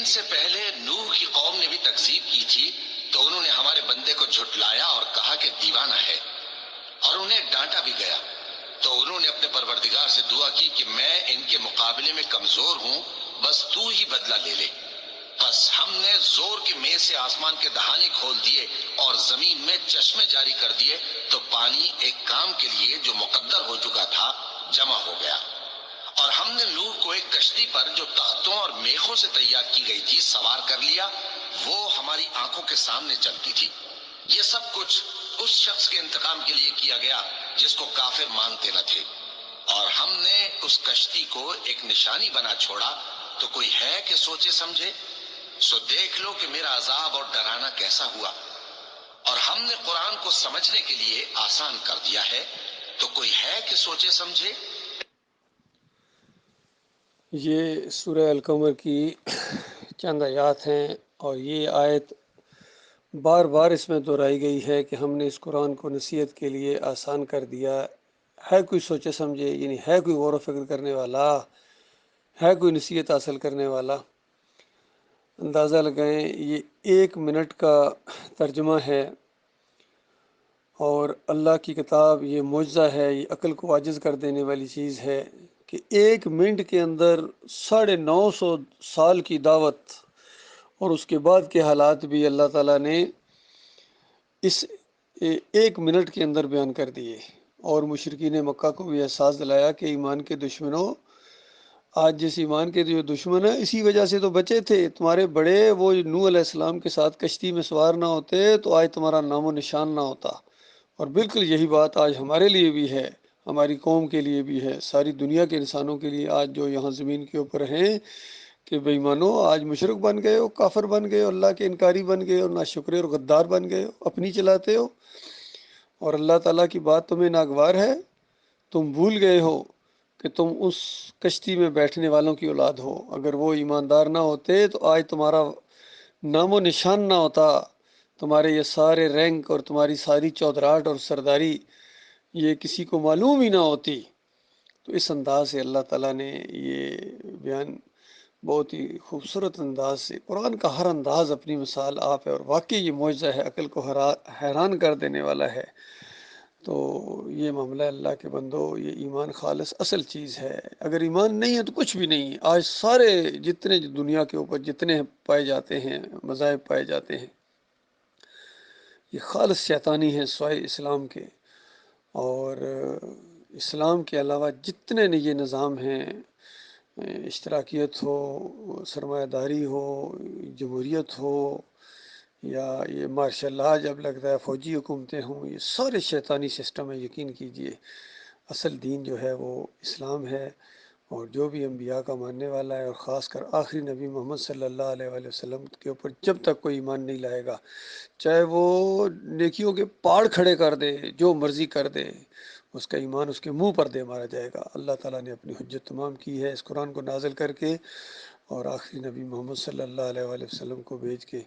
ان سے پہلے نوح کی قوم نے بھی تکذیب کی تھی تو انہوں نے ہمارے بندے کو جھٹلایا اور کہا کہ دیوانہ ہے، اور انہیں ڈانٹا بھی گیا۔ تو انہوں نے اپنے پروردگار سے دعا کی کہ میں ان کے مقابلے میں کمزور ہوں، بس تو ہی بدلہ لے لے۔ بس ہم نے زور کے میز سے آسمان کے دہانے کھول دیے اور زمین میں چشمے جاری کر دیے، تو پانی ایک کام کے لیے جو مقدر ہو چکا تھا جمع ہو گیا۔ اور ہم نے نوح کو ایک کشتی پر جو تختوں اور میخوں سے تیار کی گئی تھی سوار کر لیا، وہ ہماری آنکھوں کے سامنے چلتی تھی۔ یہ سب کچھ اس شخص کے انتقام کے لیے کیا گیا جس کو کافر مانتے نہ تھے۔ اور ہم نے اس کشتی کو ایک نشانی بنا چھوڑا، تو کوئی ہے کہ سوچے سمجھے؟ سو دیکھ لو کہ میرا عذاب اور ڈرانا کیسا ہوا۔ اور ہم نے قرآن کو سمجھنے کے لیے آسان کر دیا ہے، تو کوئی ہے کہ سوچے سمجھے؟ یہ سورہ القمر کی چند آیات ہیں، اور یہ آیت بار بار اس میں دہرائی گئی ہے کہ ہم نے اس قرآن کو نصیحت کے لیے آسان کر دیا ہے۔ کوئی سوچے سمجھے، یعنی ہے کوئی غور و فکر کرنے والا، ہے کوئی نصیحت حاصل کرنے والا۔ اندازہ لگائیں، یہ 1 منٹ کا ترجمہ ہے، اور اللہ کی کتاب یہ معجزہ ہے، یہ عقل کو عاجز کر دینے والی چیز ہے کہ 1 منٹ کے اندر 950 سال کی دعوت اور اس کے بعد کے حالات بھی اللہ تعالیٰ نے اس 1 منٹ کے اندر بیان کر دیے، اور مشرکین مکہ کو بھی احساس دلایا کہ ایمان کے دشمنوں، آج جس ایمان کے جو دشمن ہیں اسی وجہ سے تو بچے تھے، تمہارے بڑے وہ نوح علیہ السلام کے ساتھ کشتی میں سوار نہ ہوتے تو آج تمہارا نام و نشان نہ ہوتا۔ اور بالکل یہی بات آج ہمارے لیے بھی ہے، ہماری قوم کے لیے بھی ہے، ساری دنیا کے انسانوں کے لیے آج جو یہاں زمین کے اوپر ہیں کہ بے ایمانو آج مشرک بن گئے ہو، کافر بن گئے ہو، اللہ کے انکاری بن گئے ہو، ناشکرے اور غدار بن گئے ہو، اپنی چلاتے ہو، اور اللہ تعالیٰ کی بات تمہیں ناگوار ہے۔ تم بھول گئے ہو کہ تم اس کشتی میں بیٹھنے والوں کی اولاد ہو، اگر وہ ایماندار نہ ہوتے تو آج تمہارا نام و نشان نہ ہوتا، تمہارے یہ سارے رینک اور تمہاری ساری چودراہٹ اور سرداری یہ کسی کو معلوم ہی نہ ہوتی۔ تو اس انداز سے اللہ تعالیٰ نے یہ بیان بہت ہی خوبصورت انداز سے، قرآن کا ہر انداز اپنی مثال آپ ہے، اور واقعی یہ معجزہ ہے، عقل کو حیران کر دینے والا ہے۔ تو یہ معاملہ اللہ کے بندو، یہ ایمان خالص اصل چیز ہے، اگر ایمان نہیں ہے تو کچھ بھی نہیں ہے۔ آج سارے جتنے دنیا کے اوپر جتنے پائے جاتے ہیں، مذاہب پائے جاتے ہیں، یہ خالص شیطانی ہیں سوائے اسلام کے، اور اسلام کے علاوہ جتنے یہ نظام ہیں، اشتراکیت ہو، سرمایہ داری ہو، جمہوریت ہو، یا یہ مارشل لا جب لگتا ہے، فوجی حکومتیں ہوں، یہ سارے شیطانی سسٹم ہے۔ یقین کیجئے اصل دین جو ہے وہ اسلام ہے، اور جو بھی انبیاء کا ماننے والا ہے، اور خاص کر آخری نبی محمد صلی اللہ علیہ وآلہ وسلم کے اوپر جب تک کوئی ایمان نہیں لائے گا، چاہے وہ نیکیوں کے پہاڑ کھڑے کر دے، جو مرضی کر دے، اس کا ایمان اس کے منہ پر دے مارا جائے گا۔ اللہ تعالیٰ نے اپنی حجت تمام کی ہے اس قرآن کو نازل کر کے، اور آخری نبی محمد صلی اللہ علیہ وآلہ وسلم کو بھیج کے۔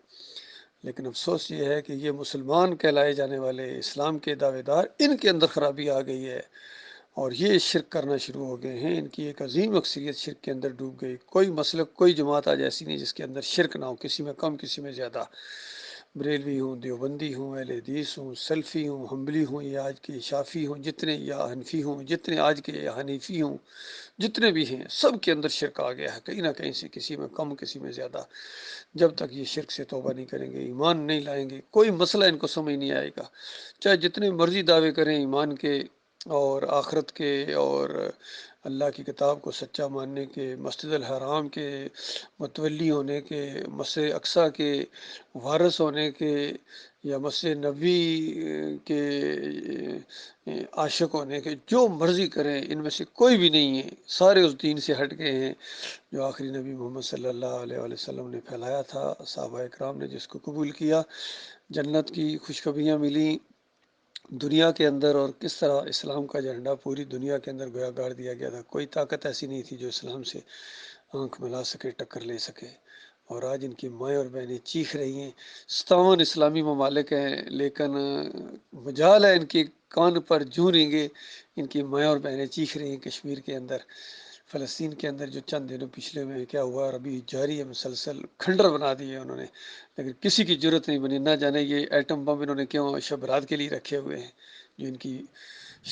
لیکن افسوس یہ ہے کہ یہ مسلمان کہلائے جانے والے اسلام کے دعوے دار، ان کے اندر خرابی آ گئی ہے، اور یہ شرک کرنا شروع ہو گئے ہیں۔ ان کی ایک عظیم اکثریت شرک کے اندر ڈوب گئی۔ کوئی مسلک، کوئی جماعت آج ایسی نہیں جس کے اندر شرک نہ ہو، کسی میں کم کسی میں زیادہ، بریلوی ہوں، دیوبندی ہوں، اہل حدیث ہوں، سلفی ہوں، حنبلی ہوں، یا آج کے شافی ہوں جتنے، یا حنفی ہوں جتنے، آج کے حنیفی ہوں جتنے بھی ہیں، سب کے اندر شرک آ گیا ہے، کہیں نہ کہیں سے، کسی میں کم کسی میں زیادہ۔ جب تک یہ شرک سے توبہ نہیں کریں گے، ایمان نہیں لائیں گے، کوئی مسئلہ ان کو سمجھ نہیں آئے گا، چاہے جتنے مرضی دعوے کریں ایمان کے اور آخرت کے اور اللہ کی کتاب کو سچا ماننے کے، مسجد الحرام کے متولی ہونے کے، مسجد اقصیٰ کے وارث ہونے کے، یا مسجد نبوی کے عاشق ہونے کے، جو مرضی کریں، ان میں سے کوئی بھی نہیں ہے، سارے اس دین سے ہٹ گئے ہیں جو آخری نبی محمد صلی اللہ علیہ وآلہ وسلم نے پھیلایا تھا۔ صحابہ اکرام نے جس کو قبول کیا، جنت کی خوشخبریاں ملیں دنیا کے اندر، اور کس طرح اسلام کا جھنڈا پوری دنیا کے اندر گویا گاڑ دیا گیا تھا۔ کوئی طاقت ایسی نہیں تھی جو اسلام سے آنکھ ملا سکے، ٹکر لے سکے، اور آج ان کی مائیں اور بہنیں چیخ رہی ہیں۔ 57 اسلامی ممالک ہیں، لیکن مجال ہے ان کے کان پر جوں ریں گے، ان کی مائیں اور بہنیں چیخ رہی ہیں کشمیر کے اندر، فلسطین کے اندر جو چند دنوں پچھلے میں کیا ہوا اور ابھی جاری ہے مسلسل، کھنڈر بنا دیے انہوں نے، لیکن کسی کی ضرورت نہیں بنی، نہ جانے یہ ایٹم بم انہوں نے کیوں شب رات کے لیے رکھے ہوئے ہیں، جو ان کی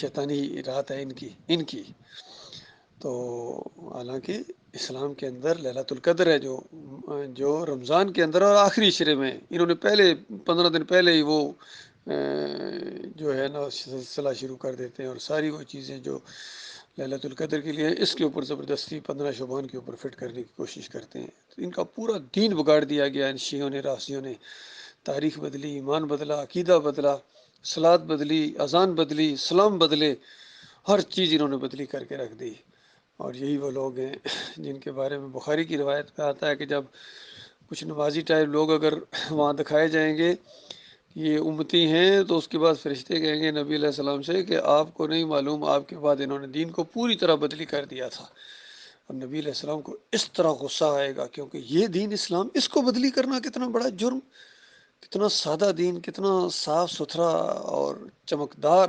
شیطانی رات ہے ان کی تو حالانکہ اسلام کے اندر لیلۃ القدر ہے جو رمضان کے اندر اور آخری عشرے میں، انہوں نے پہلے 15 دن پہلے ہی وہ جو ہے نا سلسلہ شروع کر دیتے ہیں، اور ساری وہ چیزیں جو لیلۃ القدر کے لیے اس کے اوپر زبردستی 15 شعبان کے اوپر فٹ کرنے کی کوشش کرتے ہیں. تو ان کا پورا دین بگاڑ دیا گیا ان شیعوں نے، رافضیوں نے. تاریخ بدلی، ایمان بدلا، عقیدہ بدلا، صلاۃ بدلی، اذان بدلی، سلام بدلے، ہر چیز انہوں نے بدلی کر کے رکھ دی. اور یہی وہ لوگ ہیں جن کے بارے میں بخاری کی روایت میں آتا ہے کہ جب کچھ نمازی ٹائپ لوگ اگر وہاں دکھائے جائیں گے یہ امتی ہیں، تو اس کے بعد فرشتے کہیں گے نبی علیہ السلام سے کہ آپ کو نہیں معلوم آپ کے بعد انہوں نے دین کو پوری طرح بدلی کر دیا تھا. اور نبی علیہ السلام کو اس طرح غصہ آئے گا، کیونکہ یہ دین اسلام، اس کو بدلی کرنا کتنا بڑا جرم، کتنا سادہ دین، کتنا صاف ستھرا اور چمکدار،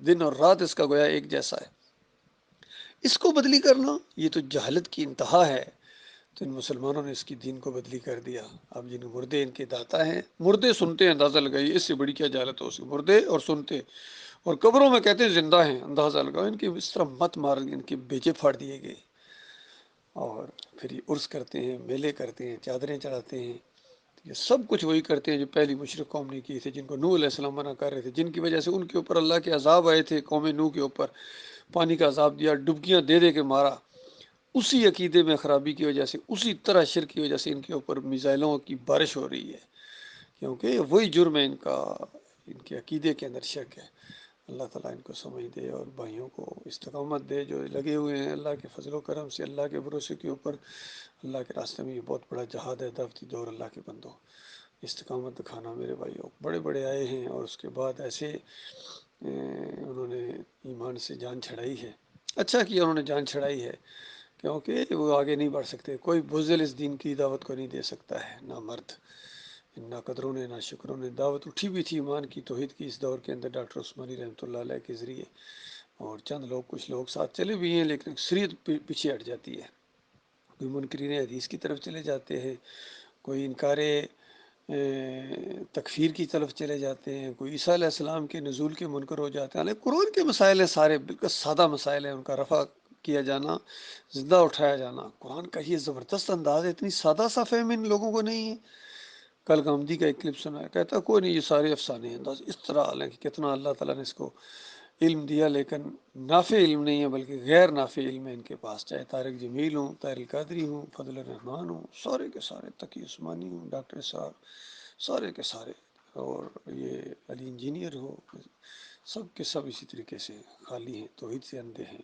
دن اور رات اس کا گویا ایک جیسا ہے، اس کو بدلی کرنا یہ تو جہالت کی انتہا ہے. تو ان مسلمانوں نے اس کی دین کو بدلی کر دیا. اب جن مردے ان کے داتا ہیں، مردے سنتے ہیں، اندازہ لگائیے اس سے بڑی کیا جہالت ہو سکتی، مردے اور سنتے، اور قبروں میں کہتے ہیں زندہ ہیں، اندازہ لگاؤ. ان کی اس طرح مت مار، ان کے بیچے پھاڑ دیے گئے. اور پھر یہ عرس کرتے ہیں، میلے کرتے ہیں، چادریں چڑھاتے ہیں، یہ سب کچھ وہی کرتے ہیں جو پہلی مشرک قوم نے کی تھی، جن کو نوح علیہ السلام منع کر رہے تھے، جن کی وجہ سے ان کے اوپر اللہ کے عذاب آئے تھے. قوم نوح کے اوپر پانی کا عذاب دیا، ڈبکیاں دے دے کے مارا. اسی عقیدے میں خرابی کی وجہ سے، اسی طرح شرک کی وجہ سے ان کے اوپر میزائلوں کی بارش ہو رہی ہے، کیونکہ وہی جرم ہے ان کا، ان کے عقیدے کے اندر شرک ہے. اللہ تعالیٰ ان کو سمجھ دے اور بھائیوں کو استقامت دے جو لگے ہوئے ہیں اللہ کے فضل و کرم سے، اللہ کے بھروسے کے اوپر. اللہ کے راستے میں یہ بہت بڑا جہاد ہے، دعوتی دور. اللہ کے بندوں استقامت دکھانا میرے بھائیوں. بڑے بڑے آئے ہیں اور اس کے بعد ایسے انہوں نے ایمان سے جان چھڑائی ہے. اچھا کیا انہوں نے جان چھڑائی ہے، کیونکہ وہ آگے نہیں بڑھ سکتے. کوئی بزدل اس دین کی دعوت کو نہیں دے سکتا ہے، نہ مرد. نہ قدروں نے نہ شکروں نے دعوت اٹھی بھی تھی ایمان کی، توحید کی، اس دور کے اندر ڈاکٹر عثمانی رحمۃ اللہ علیہ کے ذریعے، اور چند لوگ، کچھ لوگ ساتھ چلے بھی ہیں، لیکن اکثریت پیچھے ہٹ جاتی ہے. کوئی منکرین حدیث کی طرف چلے جاتے ہیں، کوئی انکار تکفیر کی طرف چلے جاتے ہیں، کوئی عیسیٰ علیہ السلام کے نزول کے منکر ہو جاتے ہیں. قرآن کے مسائل ہیں، سارے بالکل سادہ مسائل ہیں، ان کا رفع کیا جانا، زندہ اٹھایا جانا. قرآن کا یہ زبردست انداز ہے، اتنی سادہ سا فہم ان لوگوں کو نہیں ہے. کل گامدی کا ایک کلپ سنا ہے، کہتا کوئی نہیں، یہ سارے افسانے ہیں. انداز اس طرح، حالانکہ کتنا اللہ تعالیٰ نے اس کو علم دیا، لیکن نافع علم نہیں ہے بلکہ غیر نافع علم ہے ان کے پاس. چاہے طارق جمیل ہوں، طاہر القادری ہوں، فضل الرحمان ہوں، سارے کے سارے، تقی عثمانی ہوں، ڈاکٹر اسرار، سارے کے سارے، اور یہ علی انجینئر ہو، سب کے سب اسی طریقے سے خالی ہیں، توحید سے اندھے ہیں.